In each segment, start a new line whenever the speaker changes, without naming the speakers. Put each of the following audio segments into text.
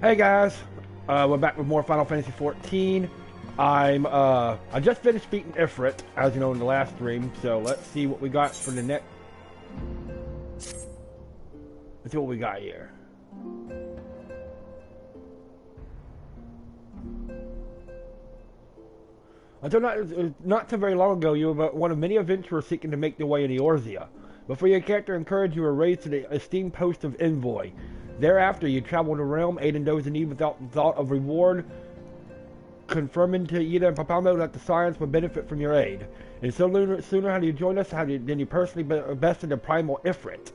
Hey guys, we're back with more Final Fantasy XIV. I just finished beating Ifrit, as you know, in the last stream. So let's see what we got for the next. Let's see what we got here. Until not too very long ago, you were one of many adventurers seeking to make their way into Eorzea. Before your character encouraged, you were raised to the esteemed post of envoy. Thereafter, you traveled the realm, aiding those in need without thought of reward, confirming to Ida and Papamo that the science would benefit from your aid. And so sooner had you joined us, then you personally bested the primal Ifrit.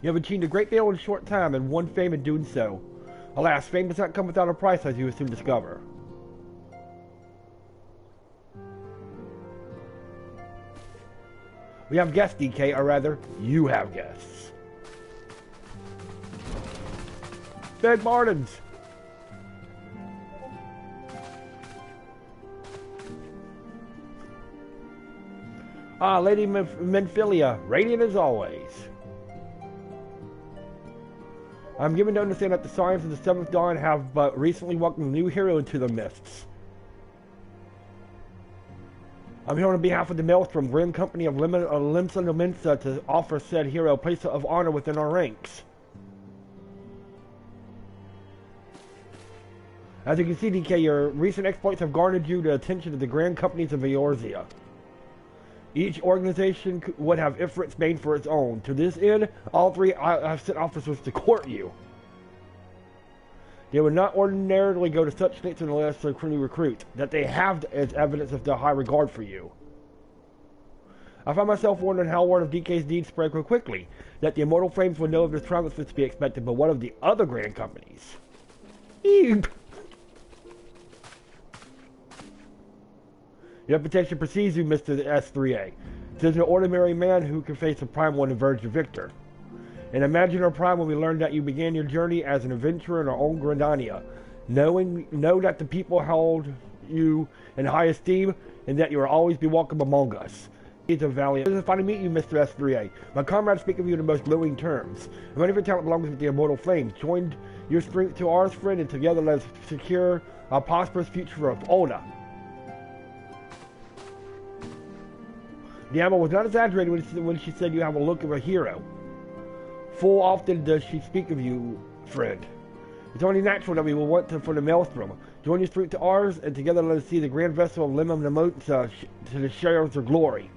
You have achieved a great deal in a short time and won fame in doing so. Alas, fame does not come without a price, as you will soon discover. We have guests, DK, or rather, you have guests. Big Martins! Ah, Lady Menphilia, radiant as always. I'm given to understand that the Scions of the Seventh Dawn have but recently welcomed a new hero into the mists. I'm here on behalf of the Maelstrom, Grand Company of Limsa Nomensa, to offer said hero a place of honor within our ranks. As you can see, DK, your recent exploits have garnered you the attention of the Grand Companies of Eorzea. Each organization would have Ifrit's bane for its own. To this end, all three have sent officers to court you. They would not ordinarily go to such lengths unless to recruit. That they have as evidence of their high regard for you. I find myself wondering how word of DK's deeds spread so quickly. That the Immortal Flames would know of this triumph to be expected, but what of the other Grand Companies? Eep. Your reputation precedes you, Mr. S3A. Tis an ordinary man who can face a primal and emerge a victor. And imagine our prime when we learned that you began your journey as an adventurer in our own Gridania. Know that the people held you in high esteem, and that you will always be welcome among us. It's a valiant. It is fun to meet you, Mr. S3A. My comrades speak of you in the most glowing terms. If any of your talent belongs with the Immortal Flames, join your strength to ours, friend, and together let us secure a prosperous future of Oda. The Amma was not exaggerating when she said you have a look of a hero. Full often does she speak of you, friend. It's only natural that we will want to for the Maelstrom. Join your strength to ours, and together let us see the grand vessel of Limam Namosa to the share of her glory.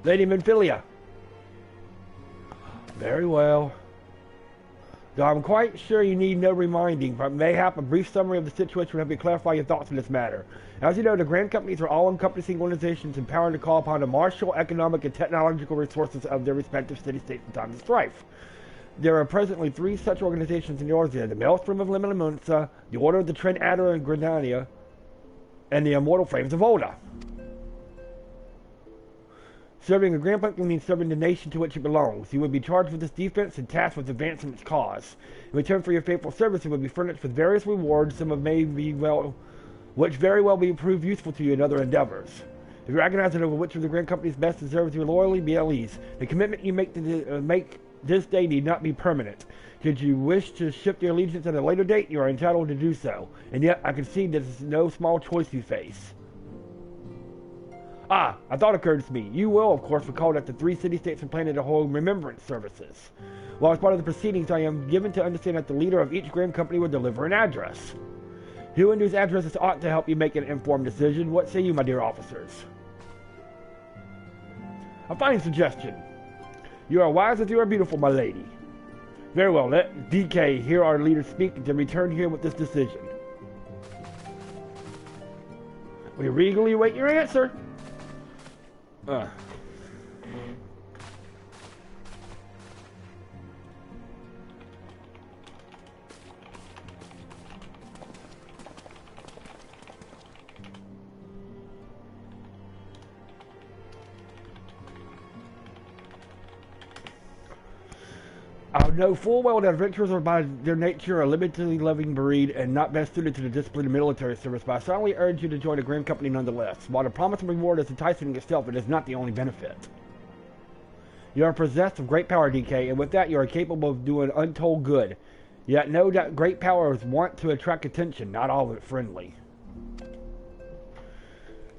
Lady Menphilia. Very well. Though I'm quite sure you need no reminding, but mayhap a brief summary of the situation will help you clarify your thoughts on this matter. As you know, the Grand Companies are all-encompassing organizations empowered to call upon the martial, economic, and technological resources of their respective city-states in times of strife. There are presently three such organizations in Eorzea: the Maelstrom of Limsa, the Order of the Tren Adder in Gridania, and the Immortal Flames of Oda. Serving a Grand Company means serving the nation to which it belongs. You would be charged with this defense and tasked with advancing its cause. In return for your faithful service, you would be furnished with various rewards, which very well be proved useful to you in other endeavors. If you're agonizing over which of the Grand Companies best deserves you loyally, be at ease. The commitment you make to make this day need not be permanent. Should you wish to shift your allegiance at a later date, you are entitled to do so. And yet, I concede this is no small choice you face. Ah, a thought occurred to me. You will, of course, recall that the three city-states have planned to hold remembrance services. While as part of the proceedings, I am given to understand that the leader of each Grand Company will deliver an address. Who and whose addresses ought to help you make an informed decision? What say you, my dear officers? A fine suggestion. You are wise as you are beautiful, my lady. Very well, let DK hear our leader speak and to return here with this decision. We regally await your answer. know full well that adventurers are by their nature a limitedly loving breed and not best suited to the discipline of military service, but I strongly urge you to join the Grand Company nonetheless. While the promise and reward is enticing in itself, it is not the only benefit. You are possessed of great power, DK, and with that you are capable of doing untold good. Yet know that great powers want to attract attention, not all of it friendly.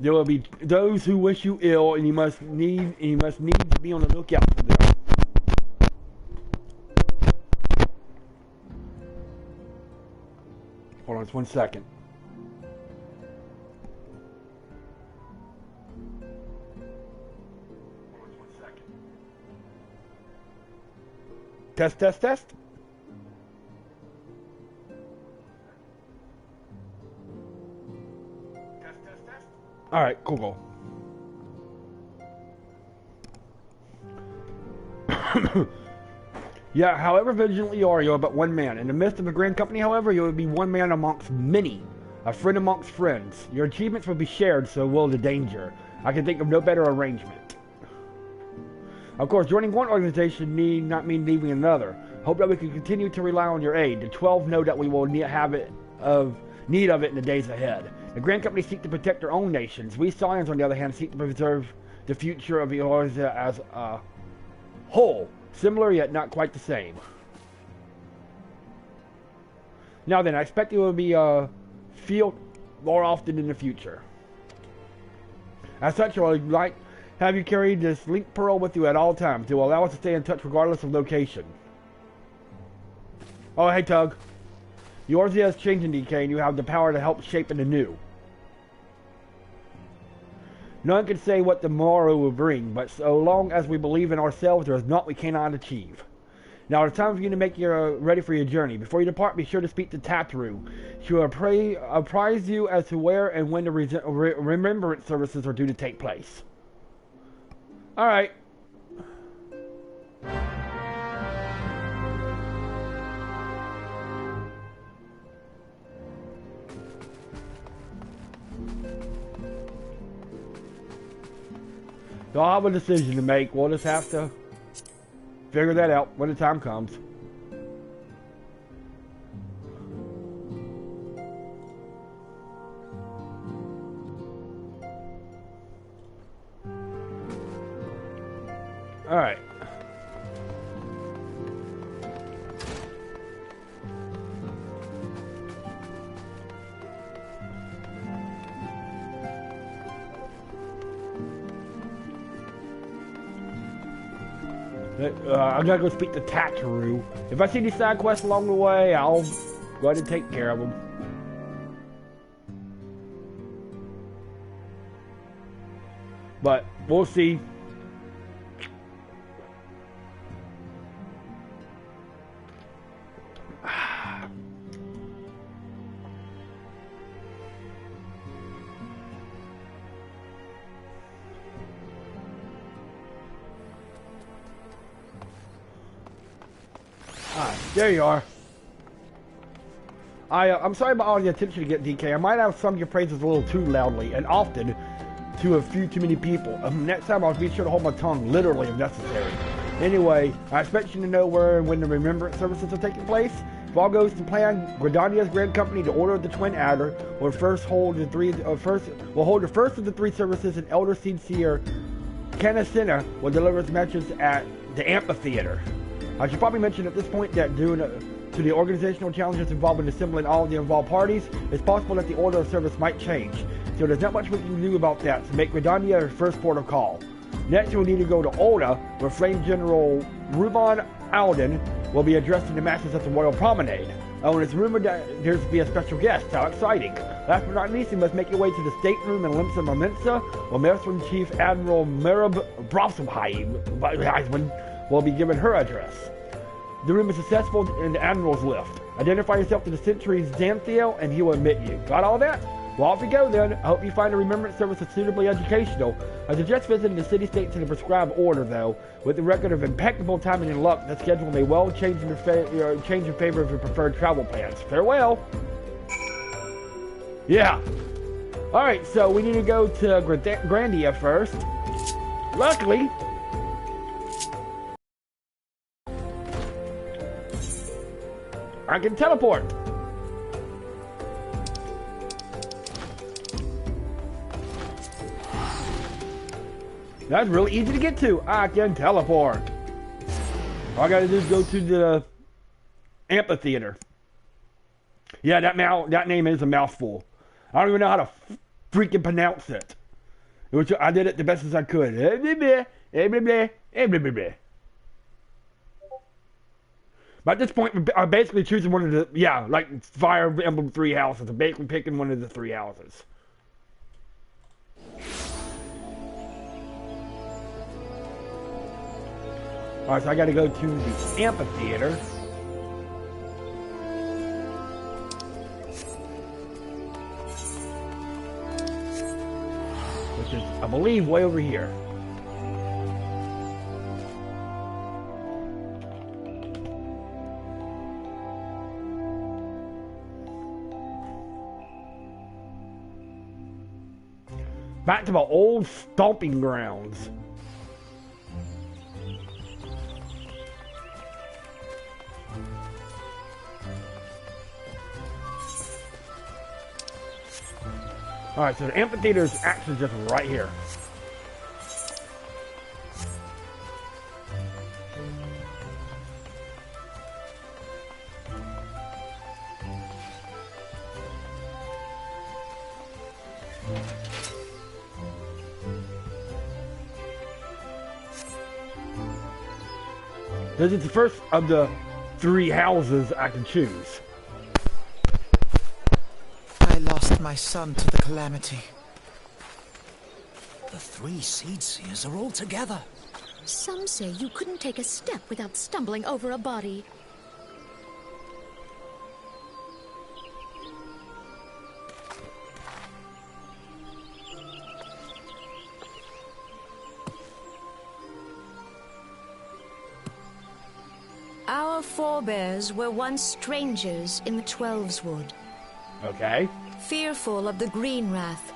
There will be those who wish you ill, and you must need to be on the lookout for them. Hold on, just 1 second. Test, test, test. Alright, cool. Yeah, however vigilant you are but one man. In the midst of a grand company, however, you will be one man amongst many. A friend amongst friends. Your achievements will be shared, so will the danger. I can think of no better arrangement. Of course, joining one organization need not mean leaving another. Hope that we can continue to rely on your aid. The 12 know that we will need of it in the days ahead. The Grand Company seek to protect their own nations. We Scions, on the other hand, seek to preserve the future of yours as a whole. Similar, yet not quite the same. Now then, I expect you will be field more often in the future. As such, I would like to have you carry this link pearl with you at all times. It will allow us to stay in touch regardless of location. Oh, hey, Tug. Yours is changing, DK, and you have the power to help shape it anew. None can say what tomorrow will bring, but so long as we believe in ourselves, there is naught we cannot achieve. Now it's time for you to make your ready for your journey. Before you depart, be sure to speak to Tatru. She will apprise you as to where and when the remembrance services are due to take place. Alright. So I'll have a decision to make. We'll just have to figure that out when the time comes. Alright. I gotta go speak to Tatru. If I see any side quests along the way, I'll go ahead and take care of them. But we'll see. There you are. I'm sorry about all the attention to get, DK. I might have sung your praises a little too loudly and often to a few too many people. Next time I'll be sure to hold my tongue, literally if necessary. Anyway, I expect you to know where and when the remembrance services are taking place. If all goes to plan, Gridania's Grand Company, the Order of the Twin Adder, will hold the first of the three services, and Elder Seed Seer Canacina will deliver its messages at the amphitheater. I should probably mention at this point that due to the organizational challenges involved in assembling all of the involved parties, it's possible that the order of service might change. So there's not much we can do about that, so make Gridania your first port of call. Next, you'll need to go to Oda, where Flame General Ruban Alden will be addressing the masses at the Royal Promenade. Oh, and it's rumored that there's to be a special guest. How exciting. Last but not least, you must make your way to the stateroom in Limsa Momensa, where Master Chief Admiral Merib Brosselheim will be given her address. The room is accessible in the Admiral's lift. Identify yourself to the Sentry's Xanthiel and he will admit you. Got all that? Well, off you go then. I hope you find a remembrance service that's suitably educational. I suggest visiting the city-states in the prescribed order, though. With the record of impeccable timing and luck, that schedule may well change in favor of your preferred travel plans. Farewell! Yeah. Alright, so we need to go to Grandia first. Luckily, I can teleport. That's really easy to get to. I can teleport. All I gotta do is go to the amphitheater. Yeah, that name is a mouthful. I don't even know how to freaking pronounce it. Which I did it the best as I could. But at this point, I'm basically choosing one of the, yeah, like Fire Emblem 3 houses. I'm basically picking one of the 3 houses. Alright, so I gotta go to the amphitheater. Which is, I believe, way over here. Back to my old stomping grounds. Alright, so the amphitheater is actually just right here. This is the first of the 3 houses I can choose.
I lost my son to the calamity.
The 3 Seed Seers are all together.
Some say you couldn't take a step without stumbling over a body. Our forebears were once strangers in the Twelves Wood.
Okay.
Fearful of the Green Wrath,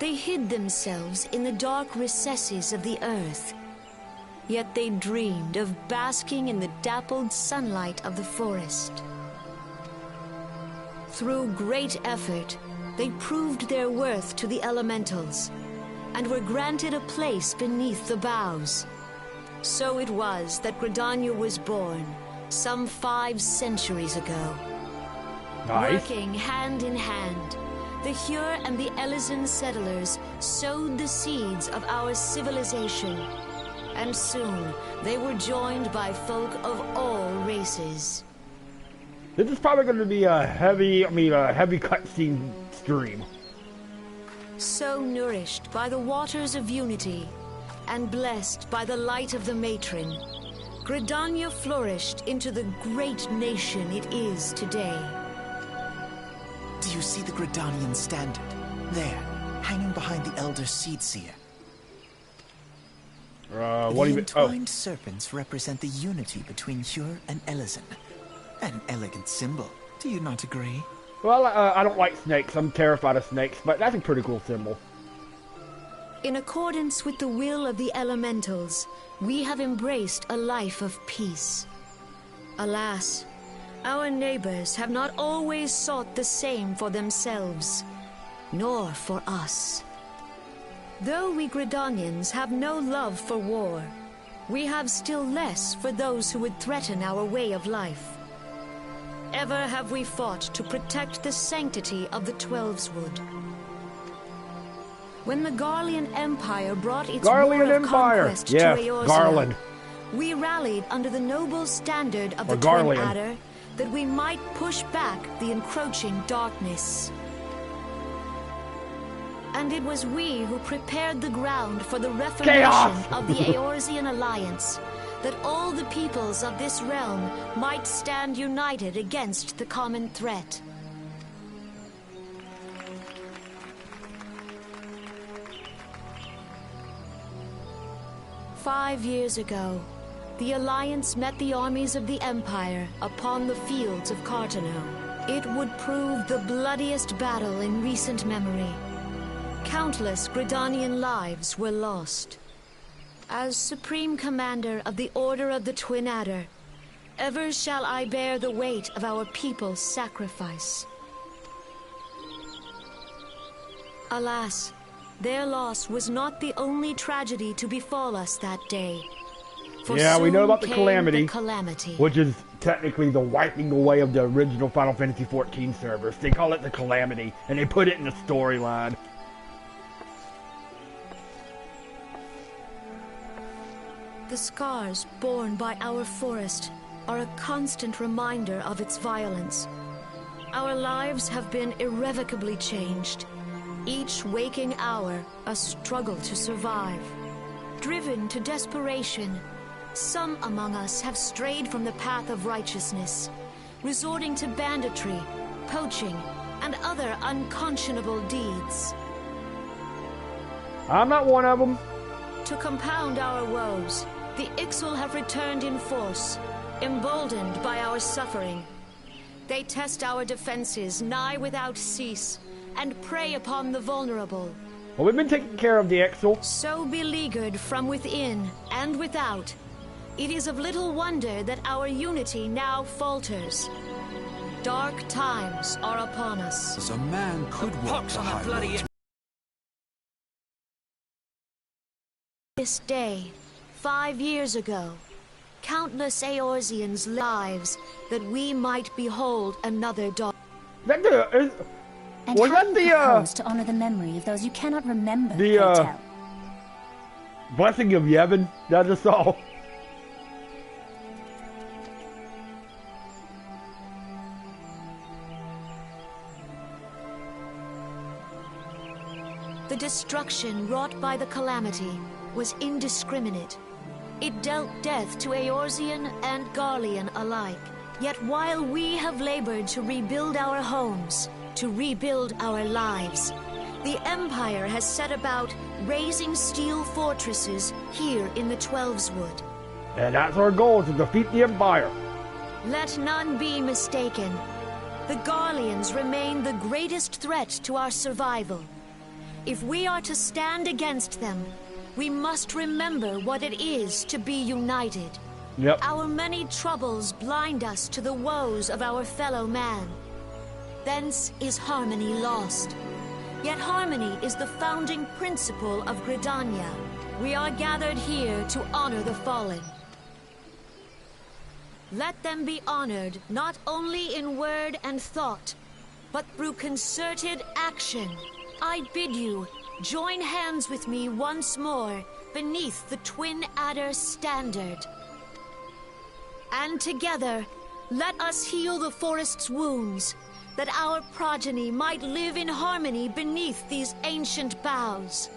they hid themselves in the dark recesses of the earth. Yet they dreamed of basking in the dappled sunlight of the forest. Through great effort, they proved their worth to the elementals, and were granted a place beneath the boughs. So it was that Gridania was born, some 5 centuries ago.
Nice.
Working hand in hand, the Hyur and the Elysian settlers sowed the seeds of our civilization, and soon they were joined by folk of all races.
This is probably going to be a heavy cutscene stream.
So nourished by the waters of unity, and blessed by the light of the matron, Gridania flourished into the great nation it is today.
Do you see the Gridanian standard? There, hanging behind the Elder Seed Seer.
What
The
do you...
entwined serpents represent the unity between Hyur and Elysian. An elegant symbol. Do you not agree?
Well, I don't like snakes. I'm terrified of snakes, but that's a pretty cool symbol.
In accordance with the will of the elementals, we have embraced a life of peace. Alas, our neighbors have not always sought the same for themselves, nor for us. Though we Gridanians have no love for war, we have still less for those who would threaten our way of life. Ever have we fought to protect the sanctity of the Twelveswood. When the Garlean Empire brought its war of conquest to Eorzea,
Garland.
we rallied under the noble standard of the
Garlean.
Twin Adder that we might push back the encroaching darkness. And it was we who prepared the ground for the reformation of the Eorzean Alliance, that all the peoples of this realm might stand united against the common threat. "5 years ago, the Alliance met the armies of the Empire upon the fields of Cartano. It would prove the bloodiest battle in recent memory. Countless Gridanian lives were lost. As Supreme Commander of the Order of the Twin Adder, Ever shall I bear the weight of our people's sacrifice. Alas, their loss was not the only tragedy to befall us that day. For
yeah, we know about the
soon
calamity,
came the calamity,
which is technically the wiping away of the original Final Fantasy XIV servers. They call it the Calamity, and they put it in the storyline.
The scars borne by our forest are a constant reminder of its violence. Our lives have been irrevocably changed. Each waking hour, a struggle to survive. Driven to desperation, some among us have strayed from the path of righteousness, resorting to banditry, poaching, and other unconscionable deeds.
I'm not one of them.
To compound our woes, the Ixal have returned in force, emboldened by our suffering. They test our defenses nigh without cease, and prey upon the vulnerable.
Well, we've been taking care of the Exel.
So beleaguered from within and without, it is of little wonder that our unity now falters. Dark times are upon us.
As a man could walk the high road.
This day, 5 years ago, countless Eorzeans' lives that we might behold another dawn.
And
Was
how
that
you
the,
propose to honor the memory of those you cannot remember,
the,
pray tell?
Blessing of Yevon that I saw?
The destruction wrought by the calamity was indiscriminate. It dealt death to Eorzean and Garlean alike. Yet while we have labored to rebuild our homes, to rebuild our lives, the Empire has set about raising steel fortresses here in the Twelveswood.
And that's our goal, to defeat the Empire.
Let none be mistaken. The Garleans remain the greatest threat to our survival. If we are to stand against them, we must remember what it is to be united.
Yep.
Our many troubles blind us to the woes of our fellow man. Thence is harmony lost. Yet harmony is the founding principle of Gridania. We are gathered here to honor the fallen. Let them be honored not only in word and thought, but through concerted action. I bid you, join hands with me once more beneath the Twin Adder standard. And together, let us heal the forest's wounds, that our progeny might live in harmony beneath these ancient boughs.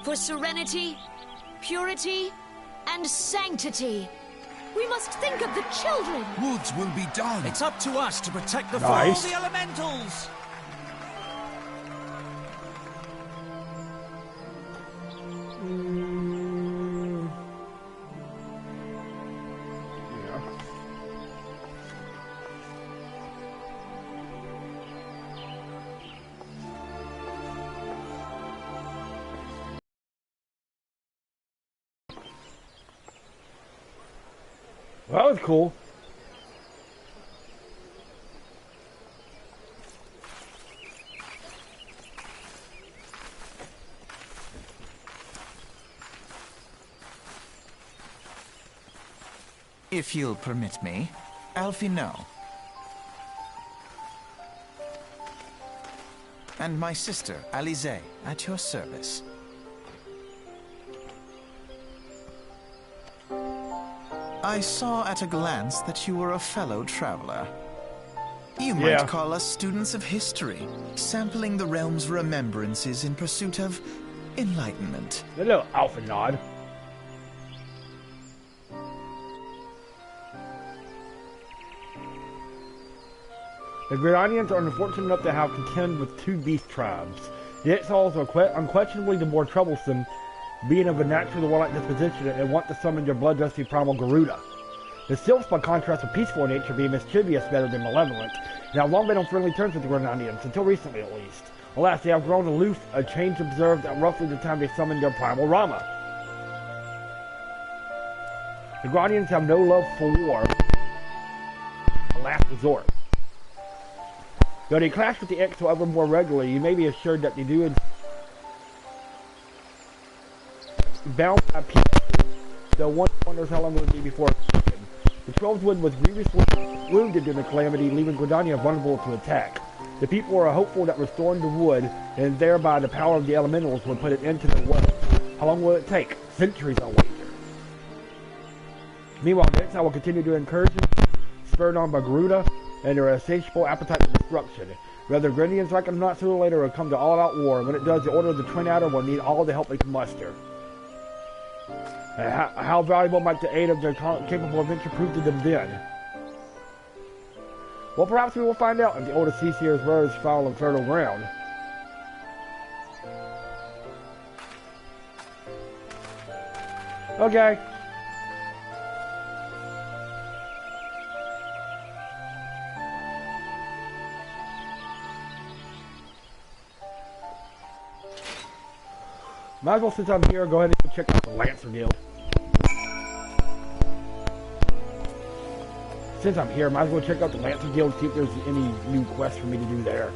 For serenity, purity, and sanctity, we must think of the children.
Woods will be done.
It's up to us to protect the
Nice.
all the elementals.
Yeah. Well, that was cool.
If you'll permit me, Alfie no. And my sister, Alize, at your service. I saw at a glance that you were a fellow traveler. You might
Yeah.
call us students of history, sampling the realm's remembrances in pursuit of enlightenment.
A little alpha nod. The Gridanians are unfortunate enough to have contend with two beast tribes. The Exiles are unquestionably the more troublesome, being of a naturally warlike disposition and want to summon their bloodthirsty primal Garuda. The Sylphs, by contrast, are peaceful in nature, being mischievous better than malevolent, and have long been on friendly terms with the Gridanians, until recently at least. Alas, they have grown aloof, a change observed at roughly the time they summoned their primal Rama. The Gridanians have no love for war, a last resort. Though they clash with the XIV more regularly, you may be assured that they do bound by peace, though one wonders how long it would be before the 12th Wind was grievously wounded in the calamity, leaving Gridania vulnerable to attack. The people are hopeful that restoring the wood, and thereby the power of the elementals, would put an end to the war. How long will it take? Centuries, I'll wager. Meanwhile, the exile will continue to encourage them, spurred on by Garuda and their insatiable appetite for destruction. Whether Grenadians like it or not, sooner or later will come to all-out war, and when it does, the Order of the Twin Adder will need all the help they can muster. How valuable might the aid of their capable adventure prove to them then? Well, perhaps we will find out if the older Seaseer's words fall on fertile ground. Okay. Might as well, since I'm here, go ahead and check out the Lancer Guild. Since I'm here, might as well check out the Lancer Guild, see if there's any new quests for me to do there.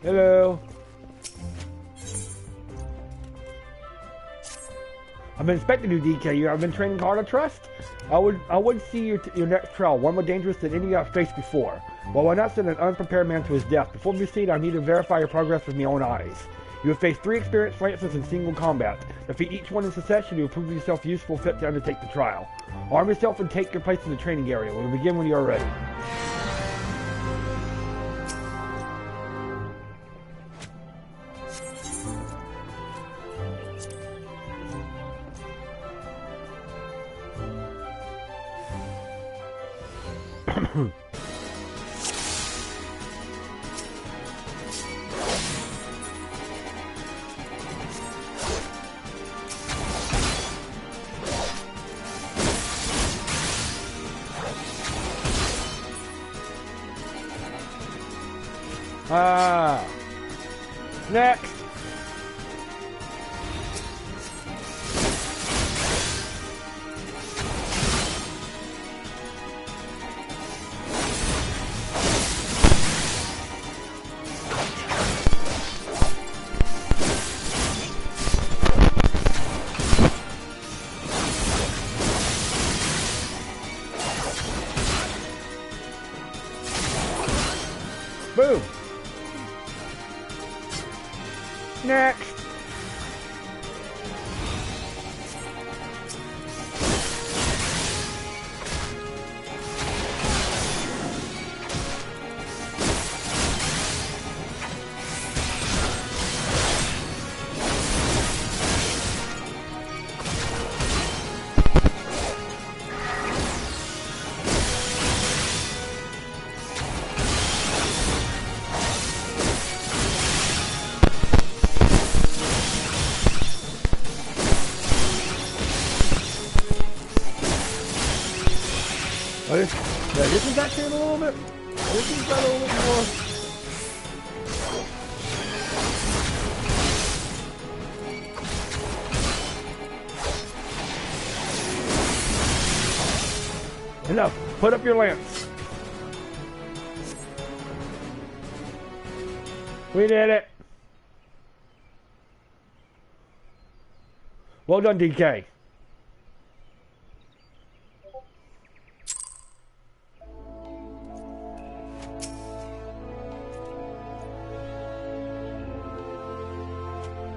Hello. I've been expecting you, DK. I've been training hard to trust. I would see your next trial, one more dangerous than any I've faced before. Well, why not send an unprepared man to his death? Before we proceed, I need to verify your progress with my own eyes. You have faced 3 experienced Lancers in single combat. Defeat each one in succession, you will prove yourself useful fit to undertake the trial. Arm yourself and take your place in the training area. We'll begin when you are ready. Next. Boom. Next. This is actually a little bit. This is got a little bit more. Enough. Put up your lance. We did it. Well done, DK.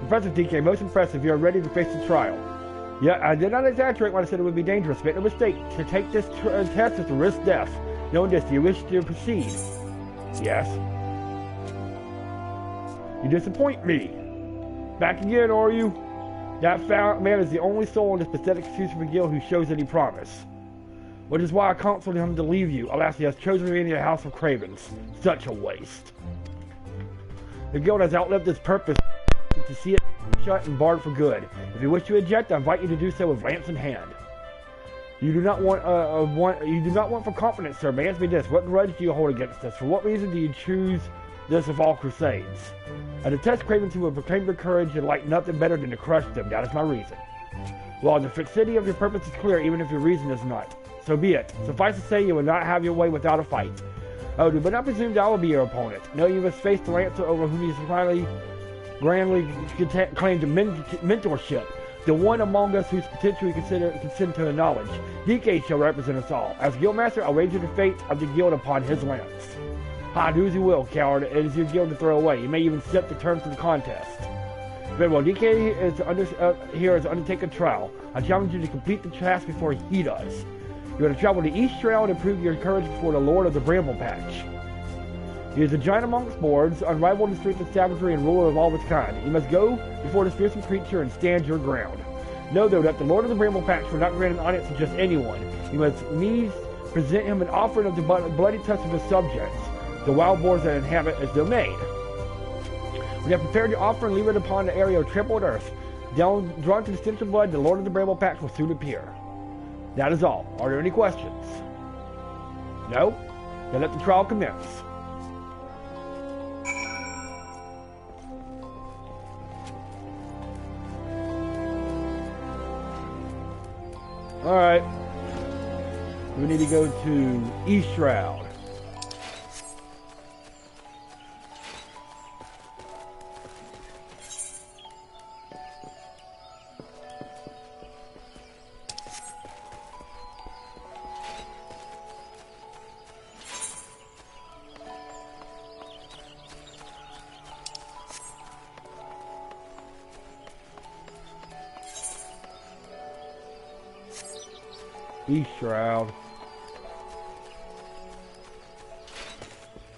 Impressive, DK. Most impressive. You are ready to face the trial. Yeah, I did not exaggerate when I said it would be dangerous. Make no mistake. To take this test is to risk death. Knowing this, do you wish to proceed? Yes. You disappoint me. Back again, are you? That man is the only soul in this pathetic Seaseer guild who shows any promise. Which is why I counseled him to leave you. Alas, he has chosen to be in the House of Cravens. Such a waste. The guild has outlived its purpose. To see it shut and barred for good. If you wish to eject, I invite you to do so with lance in hand. You do not want for confidence, sir. But answer me this: what grudge do you hold against us? For what reason do you choose this of all crusades? I detest cravens who have proclaimed their courage and like nothing better than to crush them. That is my reason. Well, the fixity of your purpose is clear, even if your reason is not. So be it. Suffice to say, you will not have your way without a fight. Oh, do but not presume that I will be your opponent. No, you must face the lancer over whom you finally grandly claimed mentorship. The one among us whose potential you consent to acknowledge. DK shall represent us all. As Guildmaster, I wager the fate of the guild upon his lance. Ha, do as you will, coward. It is your guild to throw away. You may even set the terms of the contest. Very well, DK is here to undertake a trial. I challenge you to complete the task before he does. You are to travel to East Shroud and prove your courage before the Lord of the Bramble Patch. He is a giant amongst boards, unrivaled in strength of savagery and ruler of all its kind. You must go before this fearsome creature and stand your ground. Know, though, that the Lord of the Bramble Patch will not grant an audience to just anyone. You must needs present him an offering of the bloody tusk of his subjects, the wild boars that inhabit his domain. When you have prepared your offering, leave it upon the area of trampled earth. Drawn to the stench of blood, the Lord of the Bramble Patch will soon appear. That is all. Are there any questions? No? Then let the trial commence. Alright. We need to go to East Shroud. East Shroud.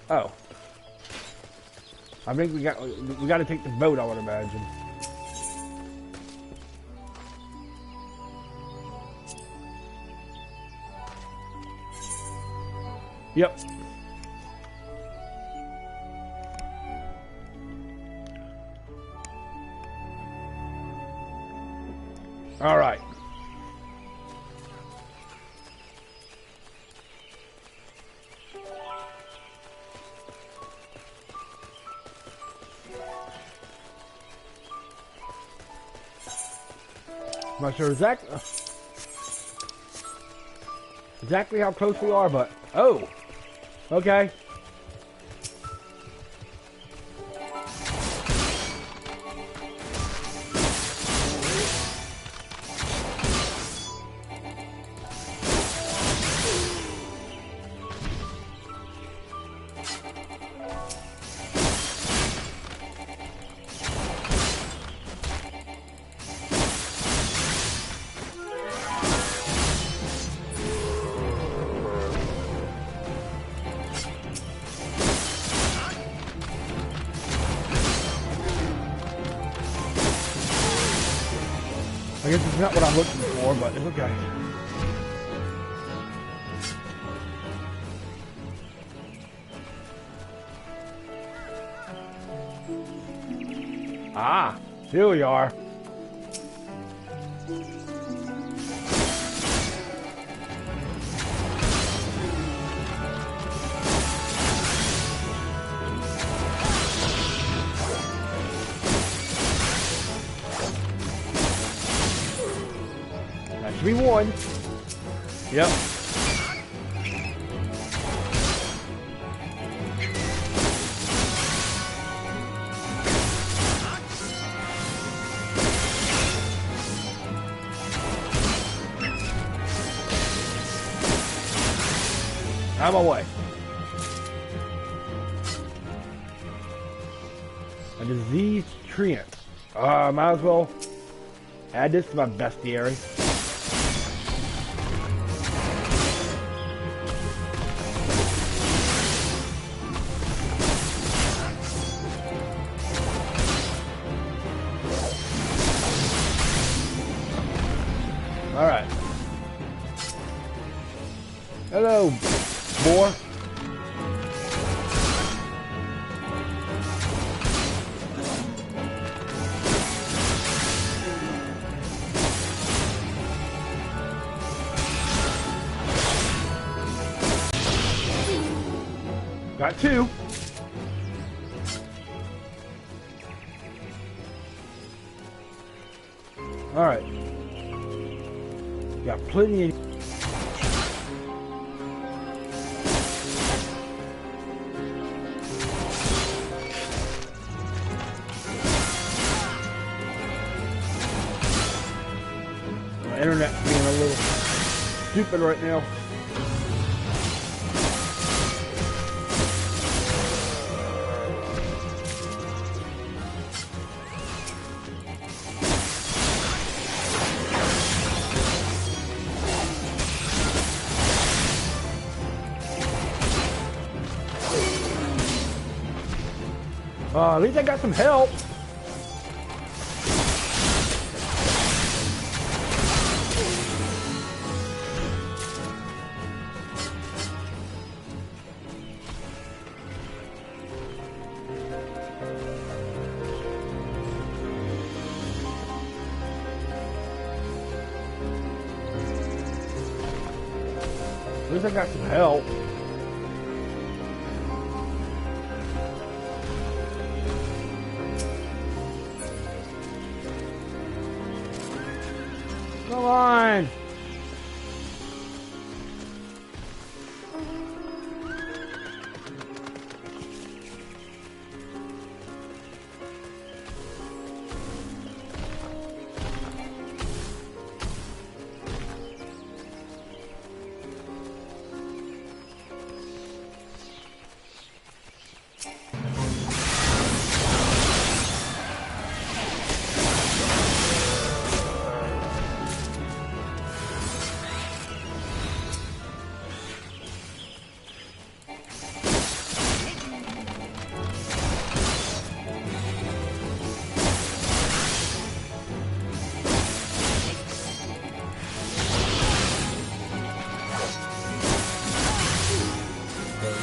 Oh. I think we got to take the boat, I would imagine. Yep. All right. I'm not sure exactly how close we are, but oh, okay. I guess it's not what I'm looking for, but it's okay. Ah, here we are. We won. Yep. I'm away. A diseased treant. Might as well add this to my bestiary. Alright. Hello, boar. Got two. Alright. Got plenty of... My internet's being a little stupid right now. At least I got some help. At least I got some help. Come on!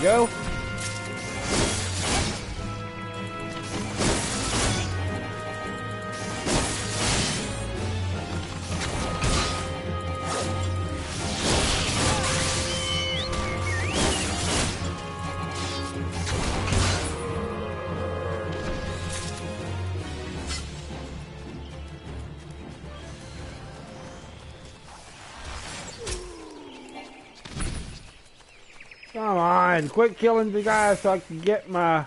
Go. Come on, quit killing the guys so I can get my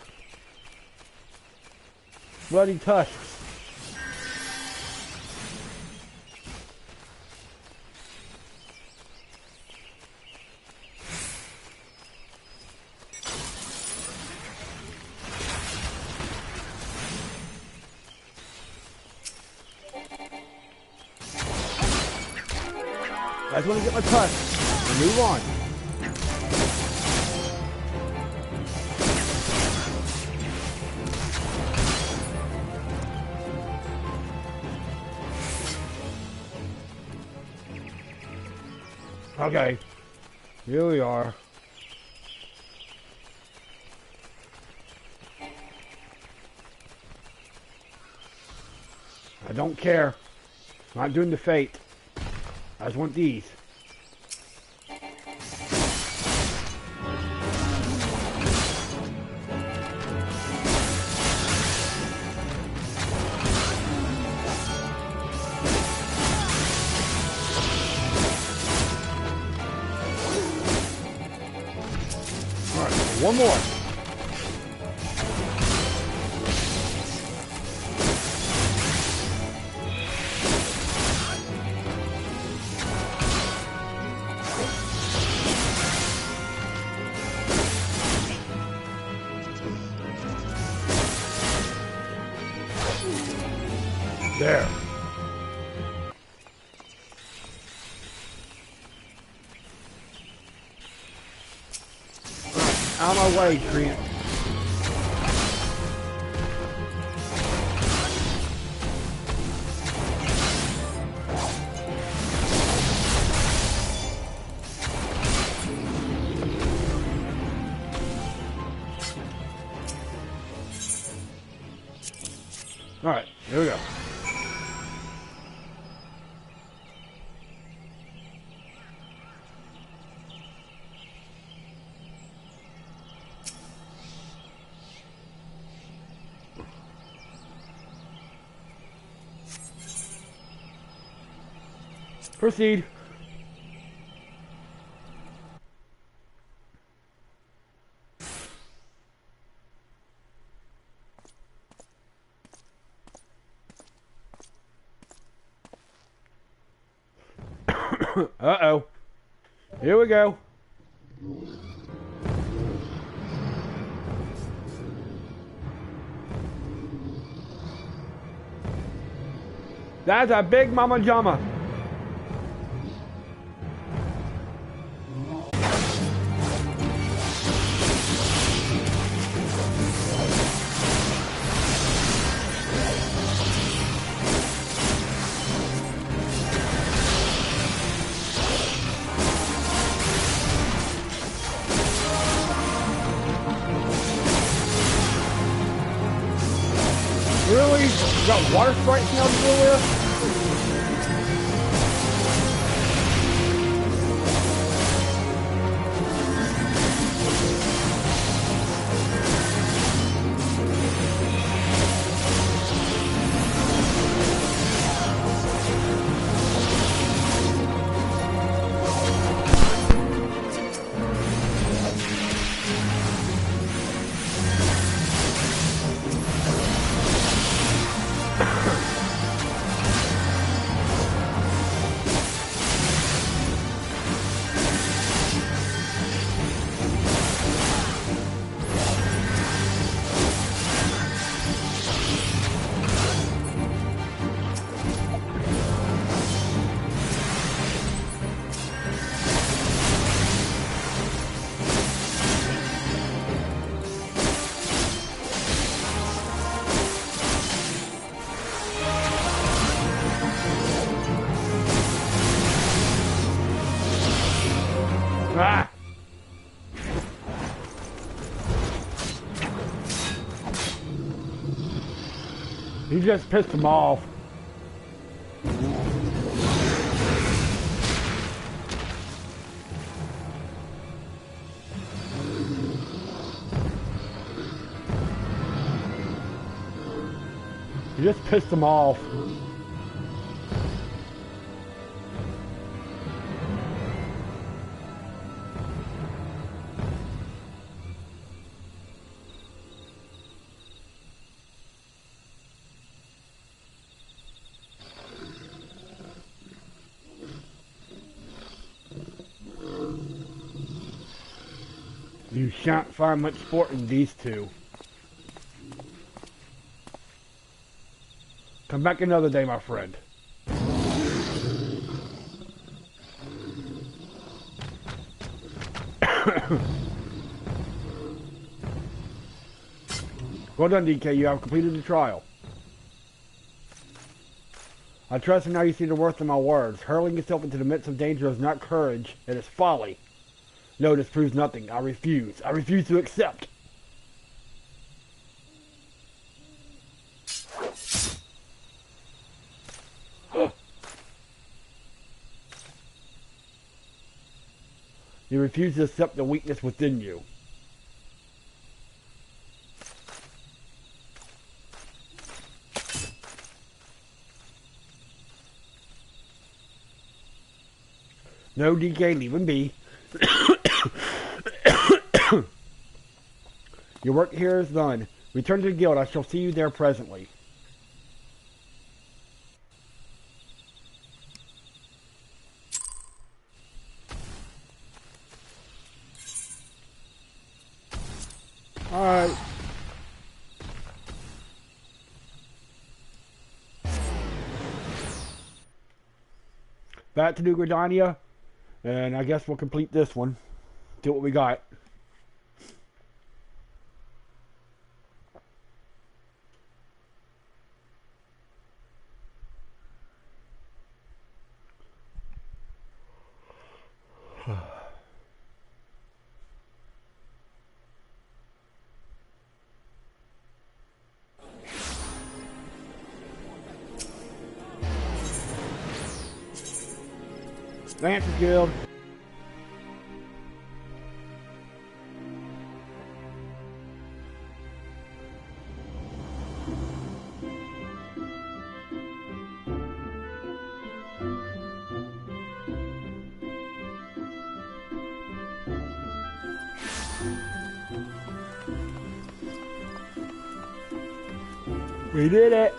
bloody tusks. I just want to get my tusks and move on. Okay, here we are. I don't care. I'm not doing the fate. I just want these. One more. There. Out of my way, Trent. All right, here we go. Proceed. Uh-oh. Here we go. That's a big mama jama. Really? You got water sprites now to deal with? Ah! You just pissed him off. You just pissed him off. You shan't find much sport in these two. Come back another day, my friend. Well done, DK. You have completed the trial. I trust and now you see the worth of my words. Hurling yourself into the midst of danger is not courage, it is folly. No, this proves nothing. I refuse. I refuse to accept. You refuse to accept the weakness within you. No, DK, leave him be. Your work here is done. Return to the guild. I shall see you there presently. Alright. Back to New Gridania. And I guess we'll complete this one. See what we got. Lancer Guild. We did it!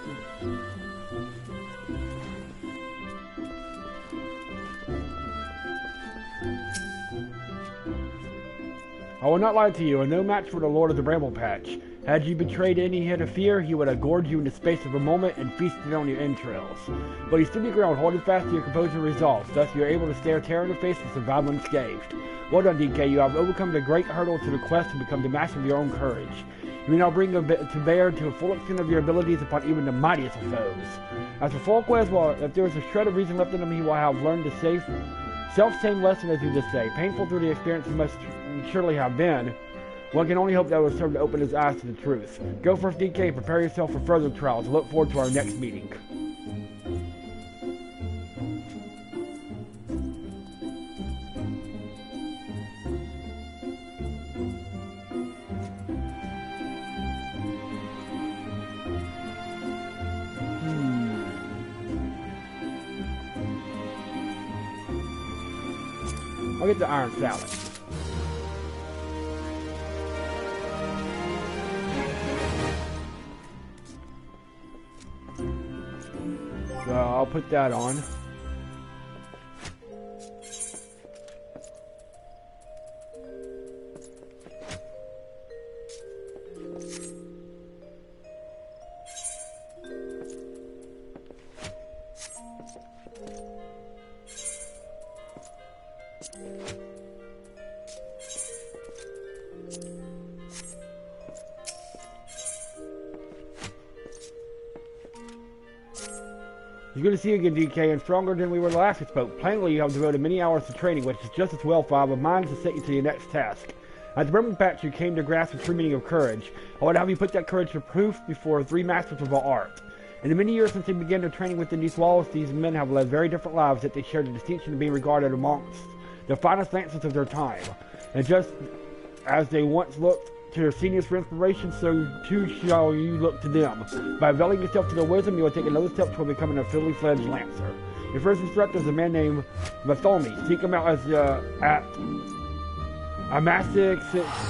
I will not lie to you, and no match for the Lord of the Bramble Patch. Had you betrayed any hint of fear, he would have gored you in the space of a moment and feasted on your entrails. But you stood your ground, holding fast to your composure and resolve, thus you are able to stare terror in the face and survive unscathed. Well done, DK, you have overcome the great hurdle to the quest to become the master of your own courage. You may now bring to bear to a full extent of your abilities upon even the mightiest of foes. As for Folkways, well, if there is a shred of reason left in him, he will have learned the self-same lesson, as you just say. Painful through the experience it must surely have been. One can only hope that it will serve to open his eyes to the truth. Go first, DK, prepare yourself for further trials. Look forward to our next meeting. I'll get the iron salad. So I'll put that on. It's good to see you again, DK, and stronger than we were the last we spoke. Plainly, you have devoted many hours to training, which is just as well for our minds to set you to your next task. At the Bramble Patch, you came to grasp the true meaning of courage. I would have you put that courage to proof before 3 masters of our art. In the many years since they began their training within these walls, these men have led very different lives, yet they share the distinction of being regarded amongst the finest lancers of their time. And just as they once looked to their seniors for inspiration, so too shall you look to them. By availing yourself to their wisdom, you will take another step toward becoming a fully fledged lancer. Your first instructor is a man named Bartholomew. Seek him out as at a massive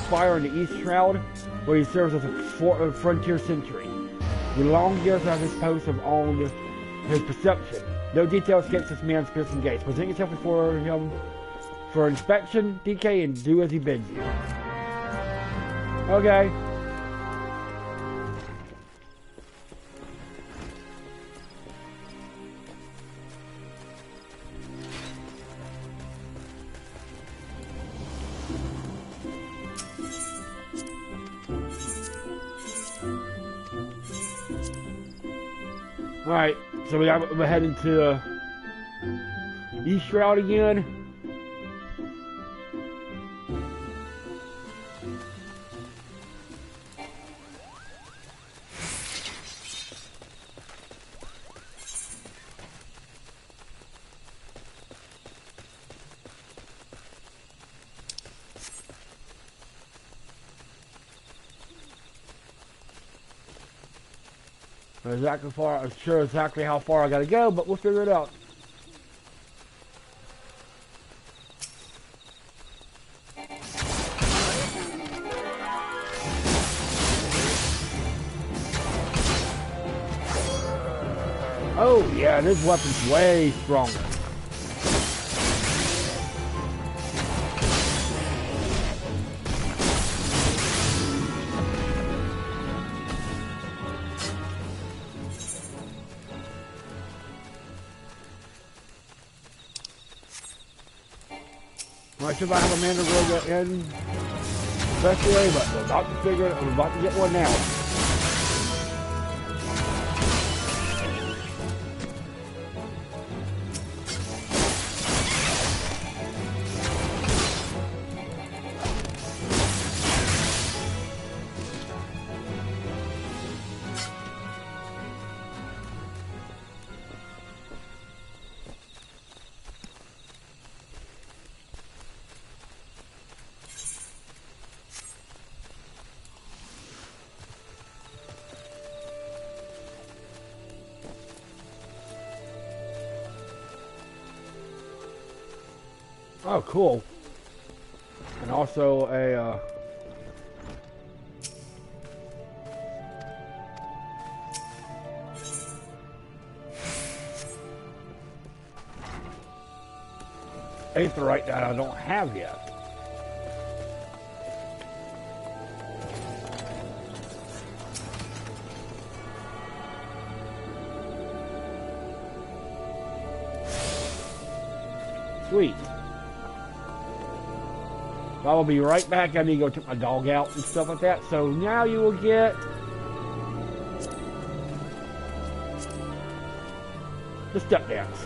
spire in the East Shroud, where he serves as a frontier sentry. With long years at his post have owned his perception. No detail escapes this man's piercing gaze. Present yourself before him for inspection, DK, and do as he bids you. Okay. Alright, so we're heading to East Shroud again. I'm sure exactly how far I gotta go, but we'll figure it out. Oh yeah, this weapon's way stronger. Much if I have a man to go in, especially, but we're about to figure it. We're about to get one now. Oh, cool. And also a, Aetheryte that I don't have yet. Sweet. I will be right back. I need to go take my dog out and stuff like that. So now you will get the step dance.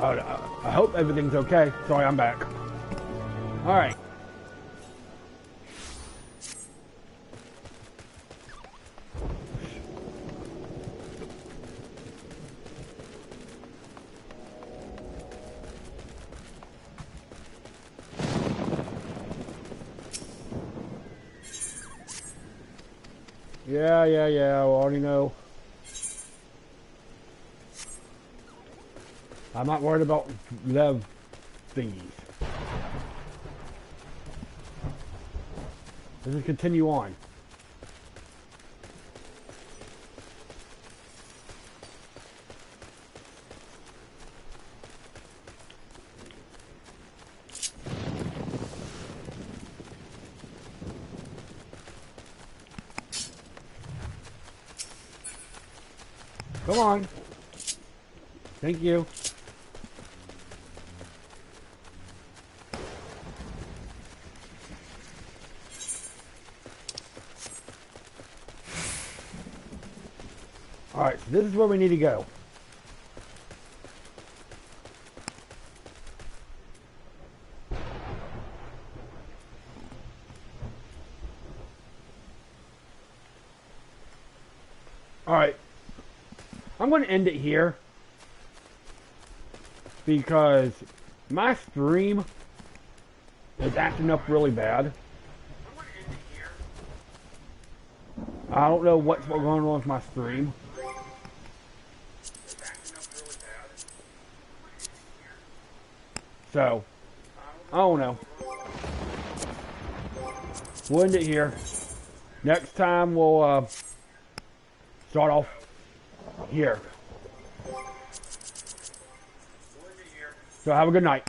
I hope everything's okay. Sorry, I'm back. Alright. Yeah, I already know. I'm not worried about love thingies. Let's just continue on. Come on. Thank you. Alright, so this is where we need to go. Alright. I'm going to end it here. Because my stream is acting up really bad. I don't know what's going on with my stream. So, I don't know. We'll end it here. Next time we'll start off here. So have a good night.